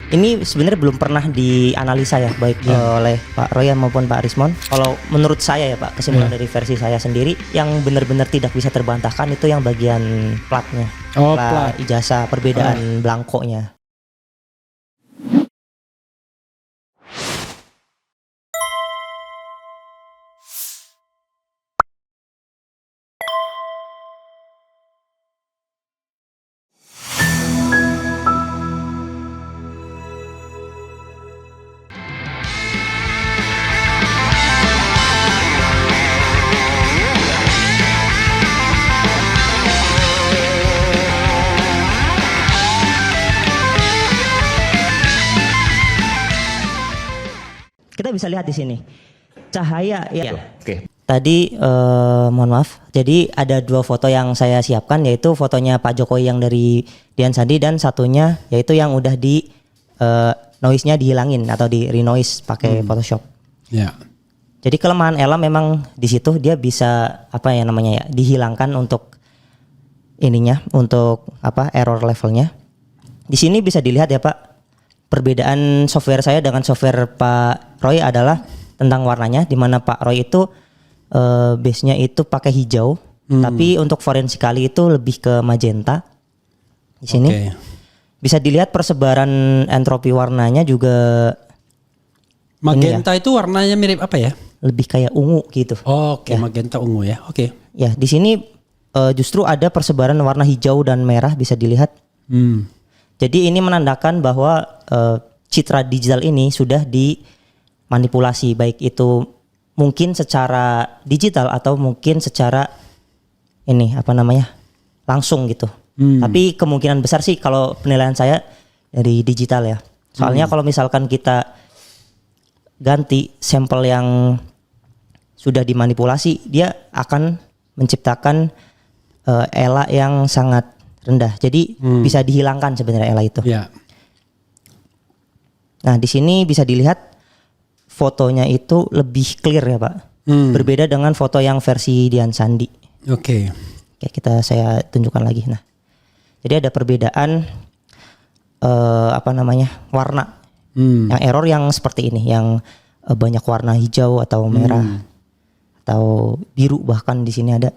Ini sebenarnya belum pernah dianalisa ya, baik oleh Pak Roy maupun Pak Rismond. Kalau menurut saya ya Pak, kesimpulan dari versi saya sendiri, yang benar-benar tidak bisa terbantahkan itu yang bagian platnya, plat ijazah, perbedaan belangkonya. Kita bisa lihat di sini cahaya ya. Oke. Tadi mohon maaf. Jadi ada dua foto yang saya siapkan, yaitu fotonya Pak Jokowi yang dari Dian Sandi dan satunya yaitu yang udah di noise-nya dihilangin atau di renoise pakai Photoshop. Ya. Jadi kelemahan Ella memang di situ, dia bisa apa ya namanya ya, dihilangkan untuk ininya, untuk apa error levelnya. Di sini bisa dilihat ya Pak. Perbedaan software saya dengan software Pak Roy adalah tentang warnanya, di mana Pak Roy itu base-nya itu pakai hijau, tapi untuk forensically itu lebih ke magenta. Di sini bisa dilihat persebaran entropi warnanya juga. Magenta itu warnanya mirip apa ya? Lebih kayak ungu gitu. Oke, magenta ungu ya. Oke. Ya, di sini justru ada persebaran warna hijau dan merah bisa dilihat. Jadi ini menandakan bahwa citra digital ini sudah dimanipulasi, baik itu mungkin secara digital atau mungkin secara ini apa namanya langsung gitu. Tapi kemungkinan besar sih kalau penilaian saya dari digital ya. Soalnya kalau misalkan kita ganti sampel yang sudah dimanipulasi, dia akan menciptakan ELA yang sangat rendah. Jadi bisa dihilangkan sebenarnya ELA itu. Ya. Nah, di sini bisa dilihat fotonya itu lebih clear ya, Pak. Berbeda dengan foto yang versi Dian Sandi. Oke. Oke, saya tunjukkan lagi. Nah, jadi ada perbedaan apa namanya warna. Yang error yang seperti ini, yang banyak warna hijau atau merah atau biru, bahkan di sini ada.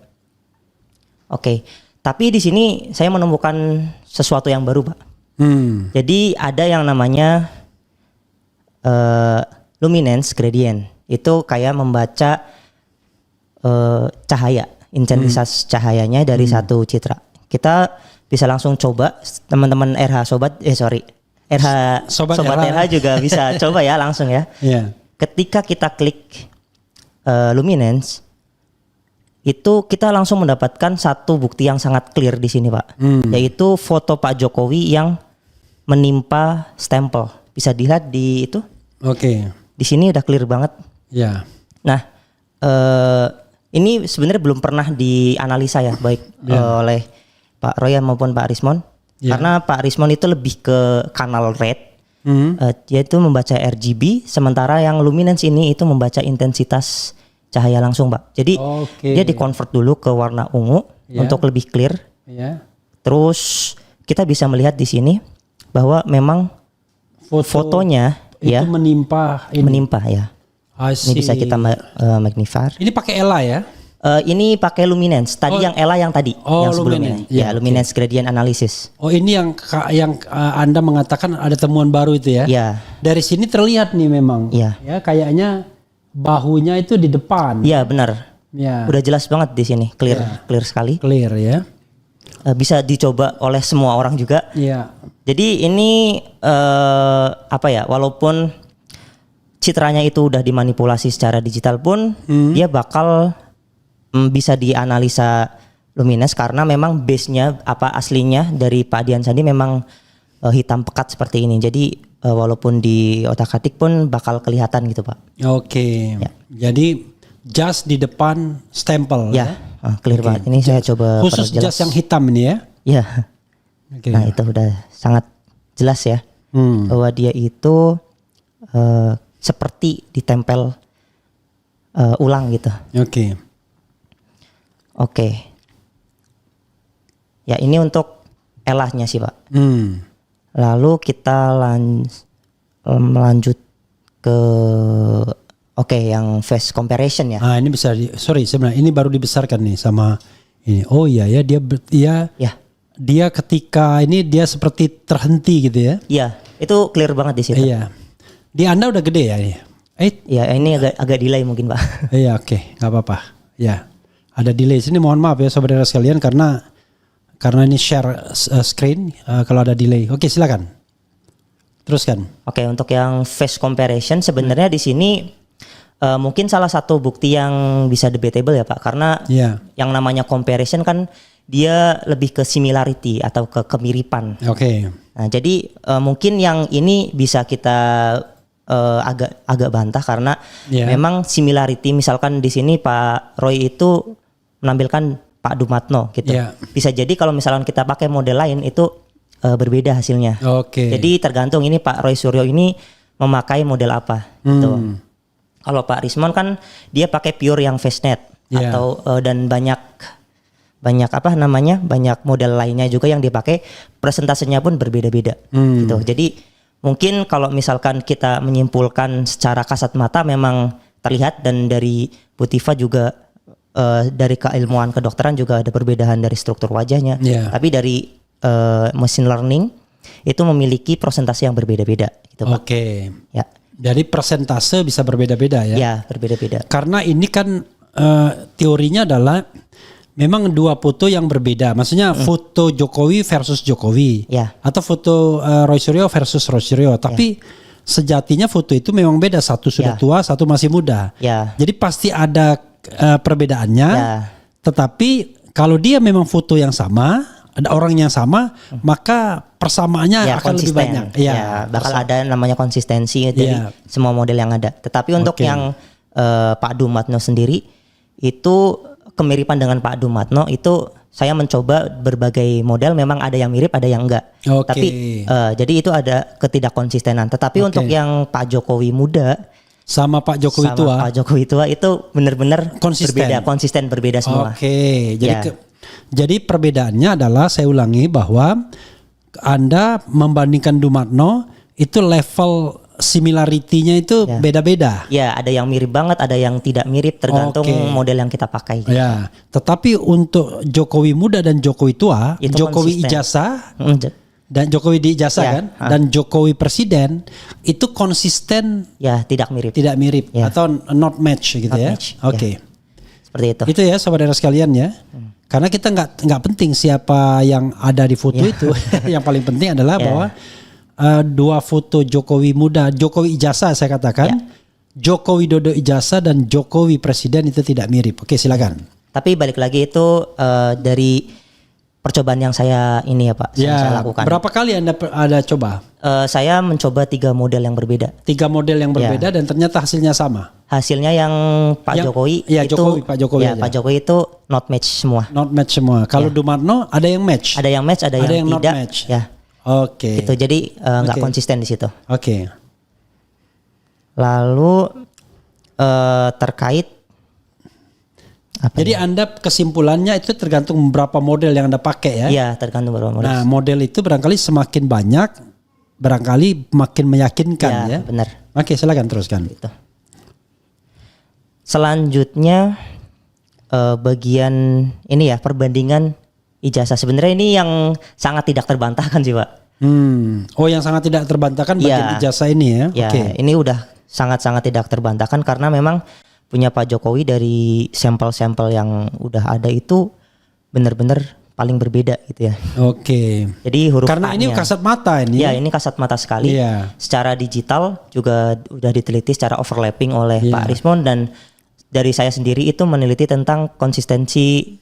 Oke, tapi di sini saya menemukan sesuatu yang baru, Pak. Jadi ada yang namanya luminance gradient. Itu kayak membaca cahaya, intensitas cahayanya dari satu citra. Kita bisa langsung coba, teman-teman RH Sobat RH juga bisa coba ya langsung ya. Ketika kita klik luminance, itu kita langsung mendapatkan satu bukti yang sangat clear di sini, Pak. Yaitu foto Pak Jokowi yang menimpa stempel. Bisa dilihat di itu. Oke. Di sini udah clear banget. Ya. Nah, ini sebenarnya belum pernah dianalisa ya, baik oleh Pak Roy maupun Pak Rismond. Karena Pak Rismond itu lebih ke kanal red. Yaitu membaca RGB, sementara yang luminance ini itu membaca intensitas cahaya langsung, Pak. Jadi dia di-convert dulu ke warna ungu untuk lebih clear. Terus kita bisa melihat di sini bahwa memang fotonya itu ya menimpa ya. Ini bisa kita magnify. Ini pakai ELA ya? Ini pakai luminance. Tadi yang ELA yang tadi, yang sebelumnya. Ya, luminance gradient analysis. Oh, ini yang Anda mengatakan ada temuan baru itu ya? Ya. Dari sini terlihat nih memang. Ya. Ya, kayaknya bahunya itu di depan. Iya, benar. Ya. Udah jelas banget di sini, clear sekali. Clear ya. Bisa dicoba oleh semua orang juga. Iya. Jadi ini apa ya? Walaupun citranya itu udah dimanipulasi secara digital pun, dia bakal bisa dianalisa luminance karena memang base-nya apa aslinya dari Pak Dian Sandi memang hitam pekat seperti ini. Jadi walaupun di otak-atik pun bakal kelihatan gitu, Pak. Oke. Ya. Jadi jas di depan stempel ya. Clear banget. Ini saya coba khusus jas yang hitam ini ya. Iya. Nah, itu udah sangat jelas ya. Bahwa dia itu seperti ditempel ulang gitu. Oke. Ya, ini untuk elahnya sih, Pak. Lalu kita melanjut ke yang face comparison ya. Ini bisa sebenarnya ini baru dibesarkan nih sama ini. Oh iya ya, dia ketika ini dia seperti terhenti gitu ya. Iya, itu clear banget di situ. Iya. Di Anda udah gede ya ini? Iya, ini agak delay mungkin Pak. Iya, oke, nggak apa-apa. Ya, ada delay sini. Mohon maaf ya saudara sekalian karena ini share screen kalau ada delay. Oke, silakan. Teruskan. Oke, untuk yang face comparison sebenarnya di sini mungkin salah satu bukti yang bisa debatable ya Pak, karena yang namanya comparison kan dia lebih ke similarity atau ke kemiripan. Oke. Nah, jadi mungkin yang ini bisa kita agak bantah karena memang similarity, misalkan di sini Pak Roy itu menampilkan Pak Dumatno gitu. Bisa jadi kalau misalkan kita pakai model lain itu berbeda hasilnya. Jadi tergantung ini Pak Roy Suryo ini memakai model apa gitu. Kalau Pak Rismon kan dia pakai pure yang FaceNet atau dan banyak model lainnya juga yang dipakai, presentasenya pun berbeda-beda gitu. Jadi mungkin kalau misalkan kita menyimpulkan secara kasat mata memang terlihat, dan dari Bu Tifa juga dari keilmuan kedokteran juga ada perbedaan dari struktur wajahnya. Tapi dari machine learning itu memiliki persentase yang berbeda-beda gitu Pak. Ya. Jadi persentase bisa berbeda-beda ya? Ya, berbeda-beda. Karena ini kan teorinya adalah memang dua foto yang berbeda. Maksudnya foto Jokowi versus Jokowi. Atau foto Roy Suryo versus Roy Suryo. Tapi sejatinya foto itu memang beda. Satu sudah tua, satu masih muda. Jadi pasti ada perbedaannya. Tetapi kalau dia memang foto yang sama, ada orang yang sama, maka persamaannya akan lebih banyak. Bakal ada namanya konsistensi dari semua model yang ada. Tetapi untuk yang Pak Dumatno sendiri itu kemiripan dengan Pak Dumatno itu saya mencoba berbagai model, memang ada yang mirip, ada yang enggak. Tapi jadi itu ada ketidakkonsistenan. Tetapi untuk yang Pak Jokowi muda sama Pak Jokowi tua, Pak Jokowi tua itu benar-benar konsisten berbeda semua. Jadi perbedaannya adalah, saya ulangi, bahwa Anda membandingkan Dumatno itu level similarity-nya itu beda-beda. Ya, ada yang mirip banget, ada yang tidak mirip, tergantung model yang kita pakai. Gitu. Tetapi untuk Jokowi muda dan Jokowi tua, itu Jokowi konsisten. Ijazah dan Jokowi di ijazah kan, dan Jokowi presiden itu konsisten. Tidak mirip. Atau not match gitu not match. Seperti itu. Itu ya saudara sekalian ya. Karena kita nggak penting siapa yang ada di foto itu. Yang paling penting adalah bahwa dua foto Jokowi muda, Jokowi ijazah saya katakan, Jokowi Dodo ijazah dan Jokowi presiden itu tidak mirip. Oke, silakan. Tapi balik lagi itu dari percobaan yang saya ini ya Pak, saya lakukan. Berapa kali Anda coba? Saya mencoba 3 model yang berbeda. 3 model yang berbeda dan ternyata hasilnya sama. Hasilnya yang Pak Jokowi itu Pak Jokowi itu not match semua. Not match semua. Kalau Dumatno ada yang match. Ada yang match, ada yang not tidak. Match. Itu jadi nggak konsisten di situ. Lalu terkait jadi Anda kesimpulannya itu tergantung berapa model yang Anda pakai ya? Iya, tergantung berapa model. Nah, model itu barangkali semakin banyak, barangkali makin meyakinkan ya. Benar. Oke, silakan teruskan. Gitu. Selanjutnya bagian ini ya, perbandingan ijazah. Sebenarnya ini yang sangat tidak terbantahkan sih Pak. Yang sangat tidak terbantahkan bagian ijazah ini ya? Ini udah sangat-sangat tidak terbantahkan karena memang punya Pak Jokowi dari sampel-sampel yang udah ada itu benar-benar paling berbeda gitu ya. Jadi huruf karena ini kasat mata ini. Ya, ini kasat mata sekali. Secara digital juga udah diteliti secara overlapping oleh Pak Rismon, dan dari saya sendiri itu meneliti tentang konsistensi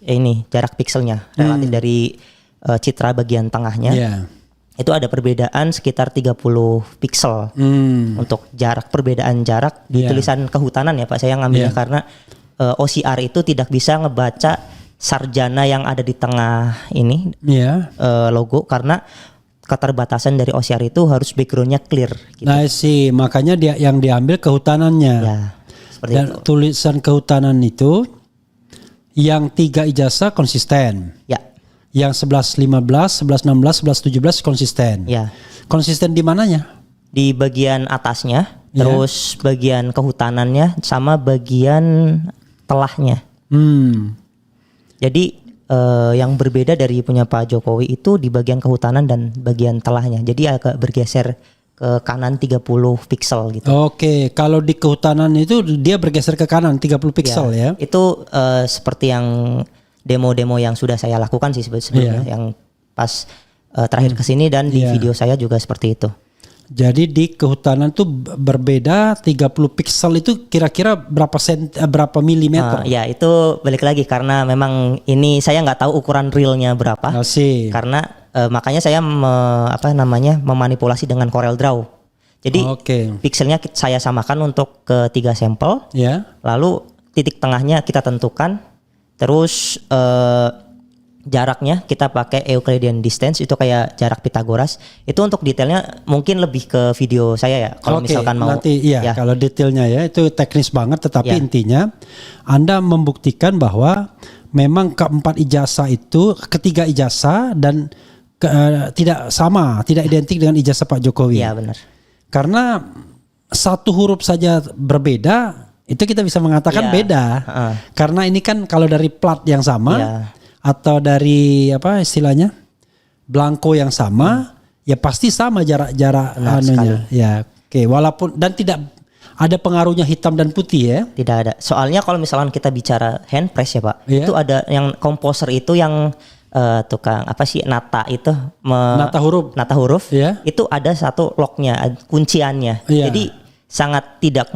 jarak pikselnya relatif dari citra bagian tengahnya. Itu ada perbedaan sekitar 30 piksel untuk perbedaan jarak di tulisan kehutanan ya Pak. Saya ngambilnya karena OCR itu tidak bisa ngebaca sarjana yang ada di tengah ini logo, karena keterbatasan dari OCR itu harus backgroundnya clear. Gitu. Nah sih, makanya dia yang diambil kehutanannya. Seperti dan itu. Tulisan kehutanan itu yang 3 ijazah konsisten. Yang 11-15, 11-16, 11-17 konsisten. Ya. Konsisten di mananya? Di bagian atasnya, terus bagian kehutanannya, sama bagian telahnya. Jadi yang berbeda dari punya Pak Jokowi itu di bagian kehutanan dan bagian telahnya. Jadi agak bergeser ke kanan 30 piksel gitu. Oke, kalau di kehutanan itu dia bergeser ke kanan 30 piksel ya. Itu seperti yang demo-demo yang sudah saya lakukan sih sebelumnya, yang pas terakhir kesini dan di video saya juga seperti itu. Jadi di kehutanan tuh berbeda 30 piksel itu kira-kira berapa milimeter? Ya itu balik lagi karena memang ini saya nggak tahu ukuran realnya berapa. Karena makanya saya memanipulasi dengan Corel Draw. Jadi pikselnya saya samakan untuk ketiga sampel. Lalu titik tengahnya kita tentukan. Terus jaraknya kita pakai Euclidean distance, itu kayak jarak Pythagoras. Itu untuk detailnya mungkin lebih ke video saya ya. Kalau misalkan mau nanti kalau detailnya ya itu teknis banget, tetapi intinya Anda membuktikan bahwa memang keempat ijazah itu, ketiga ijazah dan tidak sama, tidak identik dengan ijazah Pak Jokowi. Iya benar. Karena satu huruf saja berbeda, itu kita bisa mengatakan beda. Karena ini kan kalau dari plat yang sama atau dari apa istilahnya blanko yang sama, ya pasti sama jarak anunya. Ya, walaupun dan tidak ada pengaruhnya hitam dan putih ya. Tidak ada. Soalnya kalau misalkan kita bicara hand press ya Pak, itu ada yang komposer itu yang tukang apa sih nata itu nata huruf itu ada satu locknya, kunciannya. Jadi sangat tidak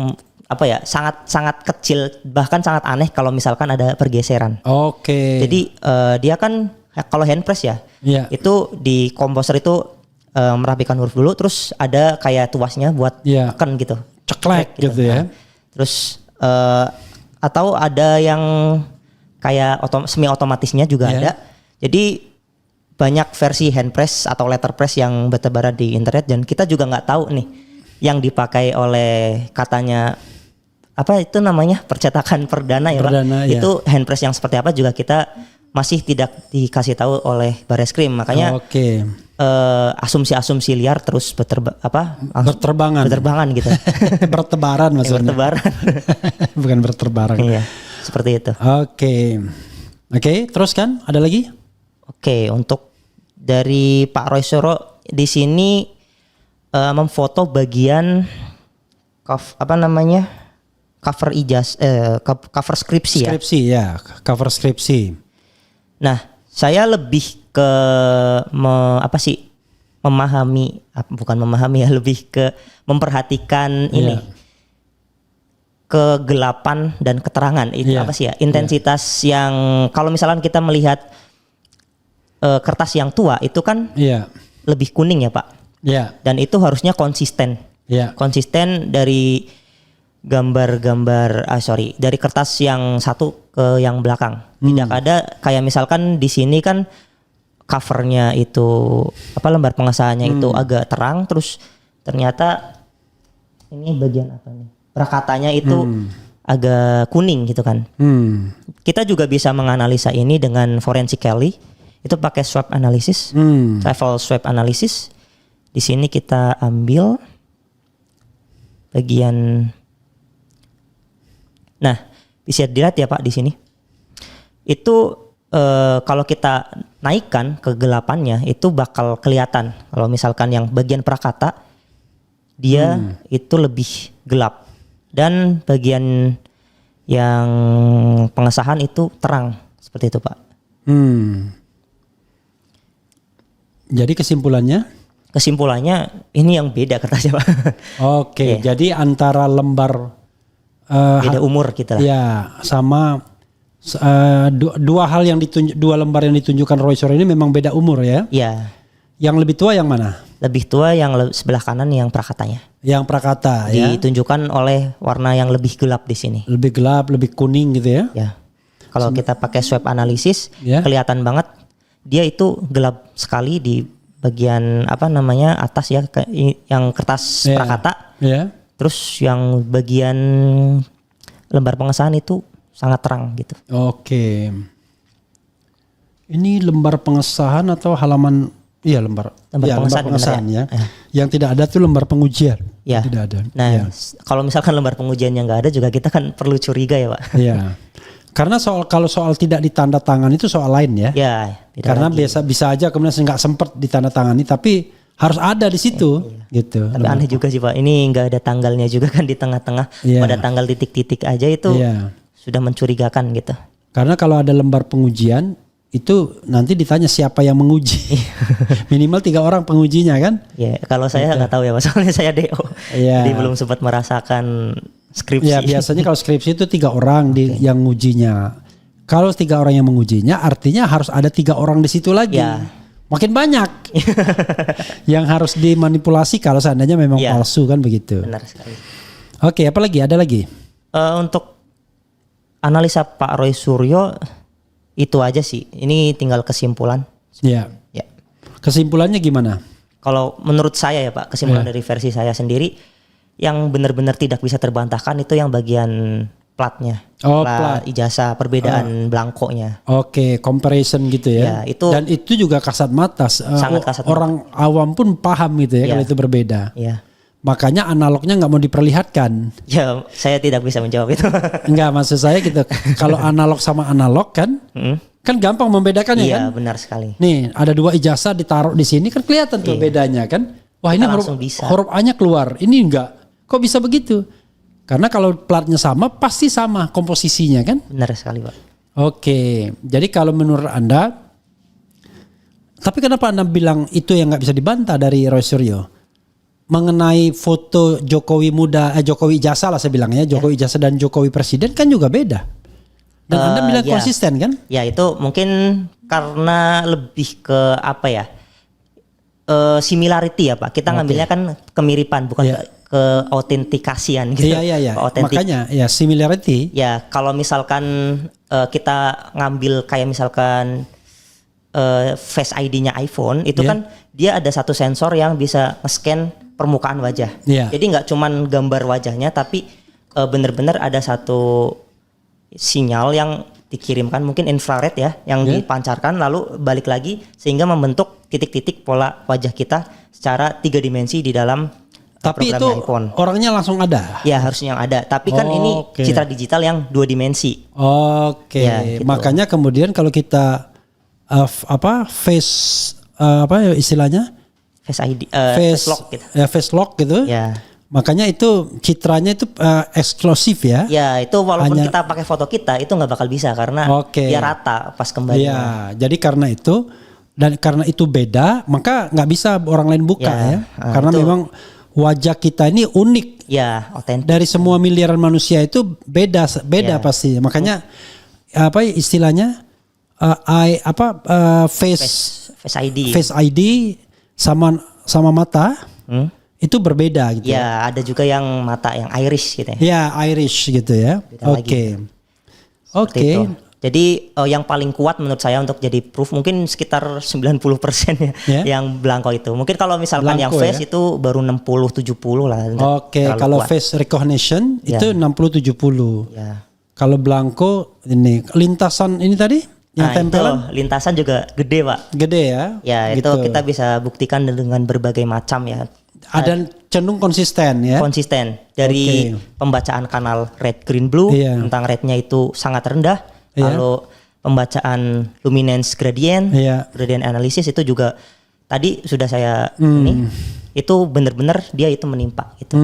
sangat kecil, bahkan sangat aneh kalau misalkan ada pergeseran. Jadi dia kan kalau hand press itu di komposer itu merapikan huruf dulu, terus ada kayak tuasnya buat tekan gitu, ceklek gitu ya. Terus atau ada yang kayak semi otomatisnya juga ada. Jadi banyak versi hand press atau letter press yang bertebaran di internet, dan kita juga nggak tahu nih yang dipakai oleh katanya apa itu namanya percetakan perdana ya Pak. Itu hand press yang seperti apa juga kita masih tidak dikasih tahu oleh Barreskrim. Makanya asumsi-asumsi liar terus berterbangan gitu. Bertebaran maksudnya. Bertebaran. Bukan berterbaran. Iya, seperti itu. Oke, terus kan ada lagi? Untuk dari Pak Roy Suryo di sini memfoto bagian cover cover skripsi ya. Cover skripsi. Nah, saya lebih ke lebih ke memperhatikan ini kegelapan dan keterangan itu intensitas yang kalau misalkan kita melihat kertas yang tua itu kan lebih kuning ya Pak. Dan itu harusnya konsisten. Konsisten dari dari kertas yang satu ke yang belakang. Tidak ada kayak misalkan di sini kan covernya itu lembar pengesahannya itu agak terang, terus ternyata ini bagian apa nih? Prakatanya itu agak kuning gitu kan. Kita juga bisa menganalisa ini dengan forensically. Itu pakai swab analysis, travel swab analysis. Di sini kita ambil bagian. Nah, bisa dilihat ya Pak di sini. Itu kalau kita naikkan kegelapannya itu bakal kelihatan. Kalau misalkan yang bagian prakata dia itu lebih gelap, dan bagian yang pengesahan itu terang seperti itu Pak. Jadi kesimpulannya ini yang beda kertasnya Pak. Jadi antara lembar beda umur kita lah. Ya, sama dua lembar yang ditunjukkan Roy Suryo ini memang beda umur ya. Iya. Yang lebih tua yang mana? Lebih tua yang sebelah kanan yang prakatanya. Yang prakata ditunjukkan oleh warna yang lebih gelap di sini. Lebih gelap, lebih kuning gitu ya. Ya. Kalau kita pakai swab analisis kelihatan banget dia itu gelap sekali di bagian atas ya, yang kertas prakata. Terus yang bagian lembar pengesahan itu sangat terang gitu. Ini lembar pengesahan atau halaman? Iya lembar pengesahan ya. Yang tidak ada tuh lembar pengujian. Ya. Tidak ada. Nah, kalau misalkan lembar pengujiannya nggak ada juga kita kan perlu curiga ya, Pak. Iya. Karena kalau soal tidak ditanda tangan itu soal lain ya. Ya. Karena bisa aja kemudian nggak sempat ditanda tangani, tapi harus ada di situ, gitu. Tapi aneh juga sih, Pak. Ini nggak ada tanggalnya juga kan di tengah-tengah. Pada tanggal titik-titik aja itu sudah mencurigakan gitu. Karena kalau ada lembar pengujian itu nanti ditanya siapa yang menguji. Minimal 3 orang pengujinya kan? Ya, kalau saya nggak tahu ya, Pak. Soalnya saya DO. Jadi belum sempat merasakan skripsi. Ya, biasanya kalau skripsi itu 3 orang yang ngujinya. Kalau 3 orang yang mengujinya, artinya harus ada 3 orang di situ lagi. Ya. Makin banyak yang harus dimanipulasi kalau seandainya memang palsu kan begitu. Benar sekali. Oke, apa lagi? Ada lagi? Untuk analisa Pak Roy Suryo itu aja sih. Ini tinggal kesimpulan. Ya. Kesimpulannya gimana? Kalau menurut saya ya Pak, kesimpulan dari versi saya sendiri, yang benar-benar tidak bisa terbantahkan itu yang bagian platnya, plat ijazah, perbedaan belangkonya. Oke, comparison gitu ya. Dan itu juga kasat mata. Sangat kasat mata. Orang awam pun paham gitu ya kalau itu berbeda. Ya. Makanya analognya nggak mau diperlihatkan. Ya, saya tidak bisa menjawab itu. Enggak, maksud saya gitu. Kalau analog sama analog kan, kan gampang membedakannya kan? Iya, benar sekali. Nih, ada 2 ijazah ditaruh di sini kan kelihatan tuh bedanya kan? Wah, ini huruf A-nya keluar, ini enggak. Kok bisa begitu? Karena kalau platnya sama, pasti sama komposisinya kan? Benar sekali, Pak. Oke, jadi kalau menurut Anda, tapi kenapa Anda bilang itu yang nggak bisa dibantah dari Roy Suryo? Mengenai foto Jokowi muda, Jokowi ijazah lah saya bilang ya, Jokowi ijazah dan Jokowi presiden kan juga beda. Dan Anda bilang konsisten kan? Ya itu mungkin karena lebih ke apa ya, similarity ya Pak. Kita ngambilnya kan kemiripan, bukan keautentikasian gitu. Iya. Makanya ya similarity. Ya kalau misalkan kita ngambil kayak misalkan Face ID-nya iPhone itu kan dia ada satu sensor yang bisa nge-scan permukaan wajah. Jadi nggak cuman gambar wajahnya, tapi benar-benar ada satu sinyal yang dikirimkan, mungkin infrared ya, yang dipancarkan lalu balik lagi sehingga membentuk titik-titik pola wajah kita secara 3 dimensi di dalam tapi itu iPhone. Orangnya langsung ada? Ya harusnya yang ada, tapi kan ini citra digital yang 2 dimensi. Ya, gitu. Makanya kemudian kalau kita face istilahnya Face ID, face lock gitu. Face lock gitu. Ya. Makanya itu citranya itu eksklusif ya. Ya itu walaupun kita pakai foto kita itu nggak bakal bisa karena dia rata pas kembali. Ya, jadi karena itu dan karena itu beda maka nggak bisa orang lain buka ya. Karena itu, memang wajah kita ini unik. Ya, otentik. Dari semua miliaran manusia itu beda pasti. Makanya apa istilahnya face ID. Face ID sama mata itu berbeda gitu. Ya, ada juga yang mata yang iris gitu ya. Ya, iris gitu ya. Oke. Jadi yang paling kuat menurut saya untuk jadi proof mungkin sekitar 90% ya yang blanko itu. Mungkin kalau misalkan blanko, yang face itu baru 60-70 lah. Oke, kalau kuat. Face recognition itu 60-70. Ya. Kalau blanko ini lintasan ini tadi yang tempelan? Itu lintasan juga gede Pak. Gede ya? Ya gitu. Itu kita bisa buktikan dengan berbagai macam ya. Ada cenderung konsisten ya? Konsisten. Dari pembacaan kanal red, green, blue. Tentang rednya itu sangat rendah. Lalu pembacaan luminance gradient. Gradient analysis itu juga tadi sudah saya ini. Itu benar-benar dia itu menimpa gitu.